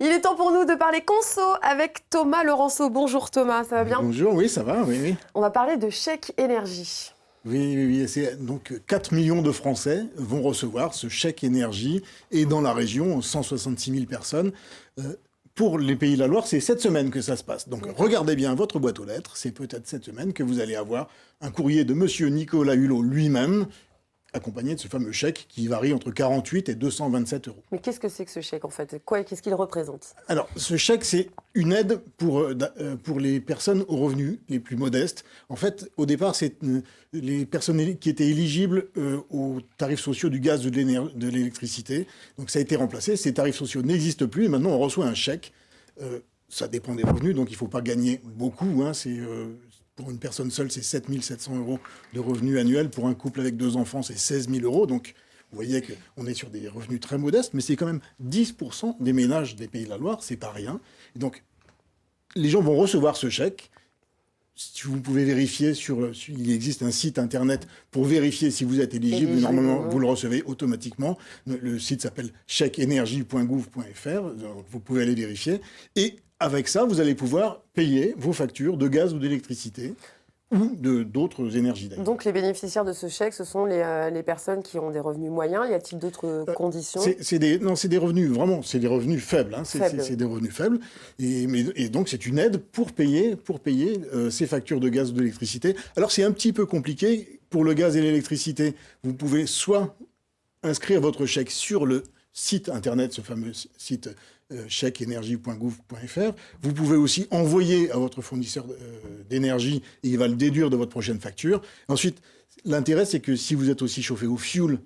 Il est temps pour nous de parler conso avec Thomas Laurenceau. Bonjour Thomas, ça va bien? Bonjour, oui, ça va, oui. On va parler de chèque énergie. Oui. Donc 4 millions de Français vont recevoir ce chèque énergie et dans la région, 166 000 personnes. Pour les Pays de la Loire, c'est cette semaine que ça se passe. Donc regardez bien votre boîte aux lettres. C'est peut-être cette semaine que vous allez avoir un courrier de monsieur Nicolas Hulot lui-même, accompagné de ce fameux chèque qui varie entre 48 et 227 euros. Mais qu'est-ce que c'est que ce chèque en fait? Qu'est-ce qu'il représente? Alors, ce chèque, c'est une aide pour les personnes aux revenus les plus modestes. En fait, au départ, c'est les personnes qui étaient éligibles aux tarifs sociaux du gaz, de l'électricité. Donc, ça a été remplacé. Ces tarifs sociaux n'existent plus et maintenant, on reçoit un chèque. Ça dépend des revenus, donc il ne faut pas gagner beaucoup. Pour une personne seule, c'est 7 700 euros de revenus annuels. Pour un couple avec 2 enfants, c'est 16 000 euros. Donc, vous voyez qu'on est sur des revenus très modestes, mais c'est quand même 10% des ménages des Pays de la Loire, c'est pas rien. Et donc, les gens vont recevoir ce chèque. Si vous pouvez vérifier il existe un site internet pour vérifier si vous êtes éligible. Normalement, vous le recevez automatiquement. Le site s'appelle chèqueenergie.gouv.fr. Vous pouvez aller vérifier. Et avec ça, vous allez pouvoir payer vos factures de gaz ou d'électricité ou d'autres énergies d'ailleurs. Donc les bénéficiaires de ce chèque, ce sont les personnes qui ont des revenus moyens. Y a-t-il d'autres conditions? C'est des revenus, vraiment, c'est des revenus faibles. C'est des revenus faibles. Et donc c'est une aide pour payer ces factures de gaz ou d'électricité. Alors c'est un petit peu compliqué. Pour le gaz et l'électricité, vous pouvez soit inscrire votre chèque sur le site internet, ce fameux site chèqueenergie.gouv.fr. Vous pouvez aussi envoyer à votre fournisseur d'énergie et il va le déduire de votre prochaine facture. Ensuite, l'intérêt, c'est que si vous êtes aussi chauffé au fioul,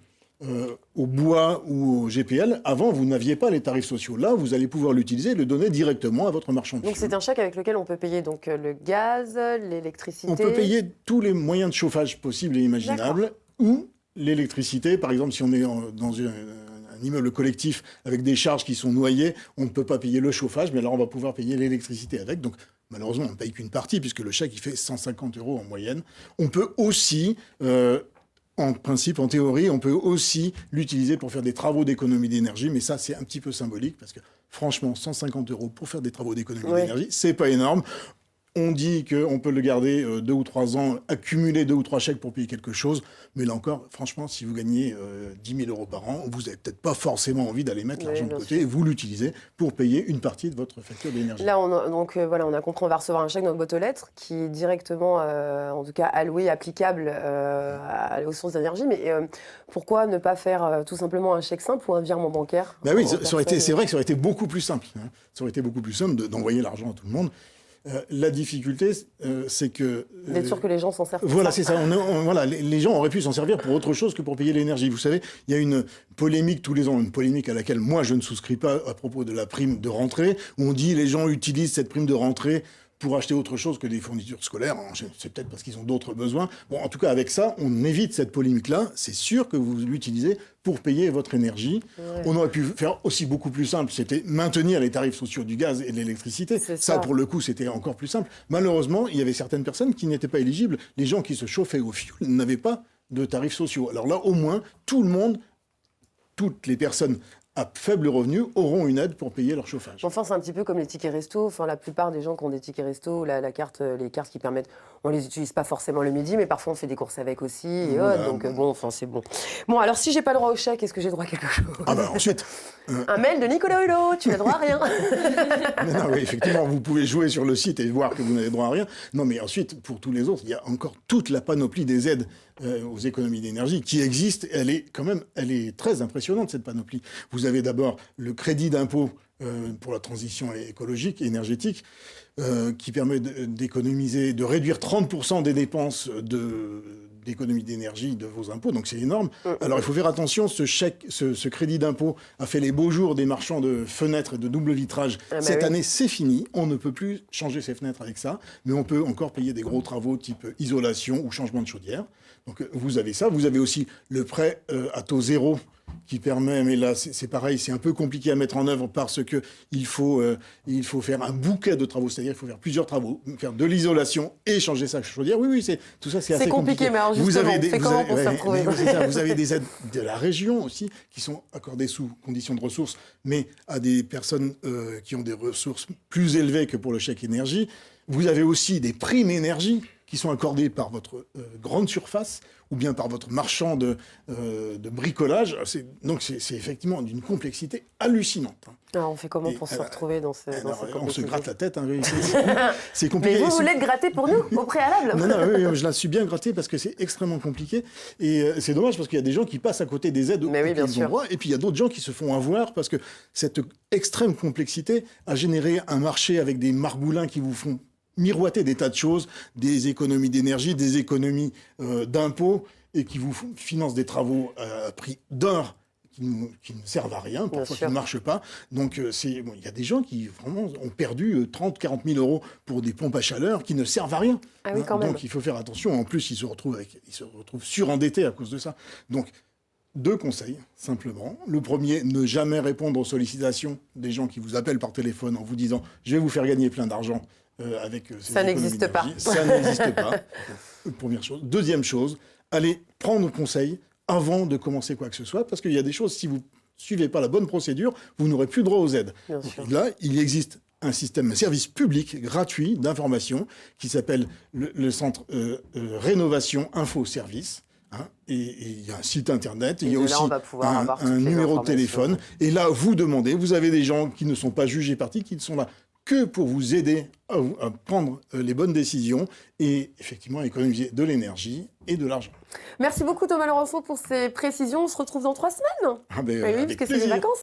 au bois ou au GPL, avant, vous n'aviez pas les tarifs sociaux. Là, vous allez pouvoir l'utiliser et le donner directement à votre marchand de Donc fioul. c'est un chèque avec lequel on peut payer donc, le gaz, l'électricité. On peut payer tous les moyens de chauffage possibles et imaginables ou l'électricité. Par exemple, si on est dans un immeuble collectif avec des charges qui sont noyées, on ne peut pas payer le chauffage, mais alors on va pouvoir payer l'électricité avec. Donc malheureusement, on ne paye qu'une partie puisque le chèque, il fait 150 euros en moyenne. On peut aussi, en principe, en théorie, on peut aussi l'utiliser pour faire des travaux d'économie d'énergie, mais ça, c'est un petit peu symbolique parce que franchement, 150 euros pour faire des travaux d'économie d'énergie, c'est pas énorme. On dit qu'on peut le garder 2 ou 3 ans, accumuler 2 ou 3 chèques pour payer quelque chose. Mais là encore, franchement, si vous gagnez 10 000 euros par an, vous n'avez peut-être pas forcément envie d'aller mettre l'argent de côté. Et vous l'utilisez pour payer une partie de votre facture d'énergie. Là, on a compris, on va recevoir un chèque dans notre boîte aux lettres qui est directement, en tout cas, alloué, applicable aux sources d'énergie. Mais pourquoi ne pas faire tout simplement un chèque simple ou un virement bancaire? Ben oui, c'est vrai que ça aurait été beaucoup plus simple. Ça aurait été beaucoup plus simple d'envoyer l'argent à tout le monde. La difficulté, c'est que... D'être sûr que les gens s'en servent. Voilà, c'est ça. Les gens auraient pu s'en servir pour autre chose que pour payer l'énergie. Vous savez, il y a une polémique tous les ans, une polémique à laquelle moi je ne souscris pas à propos de la prime de rentrée, où on dit les gens utilisent cette prime de rentrée pour acheter autre chose que des fournitures scolaires. C'est peut-être parce qu'ils ont d'autres besoins. Bon, en tout cas, avec ça, on évite cette polémique-là. C'est sûr que vous l'utilisez pour payer votre énergie. Ouais. On aurait pu faire aussi beaucoup plus simple. C'était maintenir les tarifs sociaux du gaz et de l'électricité. Ça, pour le coup, c'était encore plus simple. Malheureusement, il y avait certaines personnes qui n'étaient pas éligibles. Les gens qui se chauffaient au fioul n'avaient pas de tarifs sociaux. Alors là, au moins, tout le monde, toutes les personnes à faible revenu auront une aide pour payer leur chauffage. Enfin, c'est un petit peu comme les tickets resto. Enfin, la plupart des gens qui ont des tickets resto, les cartes qui permettent, on les utilise pas forcément le midi, mais parfois on fait des courses avec aussi. Et donc c'est bon. Bon, alors si j'ai pas le droit au chèque, est-ce que j'ai droit à quelque chose? Ah ben ensuite, un mail de Nicolas Hulot, tu n'as droit à rien. Non, oui, effectivement, vous pouvez jouer sur le site et voir que vous n'avez droit à rien. Non, mais ensuite, pour tous les autres, il y a encore toute la panoplie des aides aux économies d'énergie qui existe. Elle est très impressionnante, cette panoplie. Vous avez d'abord le crédit d'impôt pour la transition écologique et énergétique qui permet d'économiser, de réduire 30% des dépenses d'économie d'énergie de vos impôts, donc c'est énorme. Alors il faut faire attention, ce crédit d'impôt a fait les beaux jours des marchands de fenêtres et de double vitrage. Cette année, c'est fini, on ne peut plus changer ses fenêtres avec ça, mais on peut encore payer des gros travaux type isolation ou changement de chaudière. Donc vous avez ça, vous avez aussi le prêt à taux zéro qui permet, mais là c'est pareil, c'est un peu compliqué à mettre en œuvre parce que il faut faire un bouquet de travaux, c'est-à-dire il faut faire plusieurs travaux, faire de l'isolation et changer sa chaudière. Oui, tout ça c'est assez compliqué. Mais alors justement, on fait comment pour s'y retrouver? Vous avez des aides de la région aussi qui sont accordées sous conditions de ressources, mais à des personnes qui ont des ressources plus élevées que pour le chèque énergie. Vous avez aussi des primes énergie qui sont accordées par votre grande surface ou bien par votre marchand de bricolage. Donc c'est effectivement d'une complexité hallucinante. Alors on fait comment pour se retrouver dans cette complexité? On se gratte la tête. C'est compliqué. Mais vous voulez le gratter pour nous, au préalable? Non, oui, je la suis bien grattée parce que c'est extrêmement compliqué. Et c'est dommage parce qu'il y a des gens qui passent à côté des aides auxquelles ils ont droit. Et puis il y a d'autres gens qui se font avoir parce que cette extrême complexité a généré un marché avec des margoulins qui vous font miroiter des tas de choses, des économies d'énergie, des économies d'impôts, et qui vous financent des travaux à prix d'or qui ne servent à rien, parfois qui ne marchent pas. Donc il y a des gens qui vraiment ont perdu 30 40 000 euros pour des pompes à chaleur qui ne servent à rien. Ah oui, quand même. Donc il faut faire attention. En plus, ils se retrouvent surendettés à cause de ça. Donc 2 conseils, simplement. Le premier, ne jamais répondre aux sollicitations des gens qui vous appellent par téléphone en vous disant « je vais vous faire gagner plein d'argent ». Ça n'existe pas. Ça n'existe pas. Première chose. Deuxième chose, allez prendre conseil avant de commencer quoi que ce soit, parce qu'il y a des choses, si vous ne suivez pas la bonne procédure, vous n'aurez plus droit aux aides. Là, il existe un service public gratuit d'information qui s'appelle le centre Rénovation Info Service. Et il y a un site internet, il y a aussi un numéro de téléphone. Et là, vous demandez, vous avez des gens qui ne sont pas jugés partis, qui ne sont là que pour vous aider à prendre les bonnes décisions et effectivement à économiser de l'énergie et de l'argent. Merci beaucoup Thomas Laurenceau pour ces précisions. On se retrouve dans 3 semaines. Oui, parce que c'est les vacances.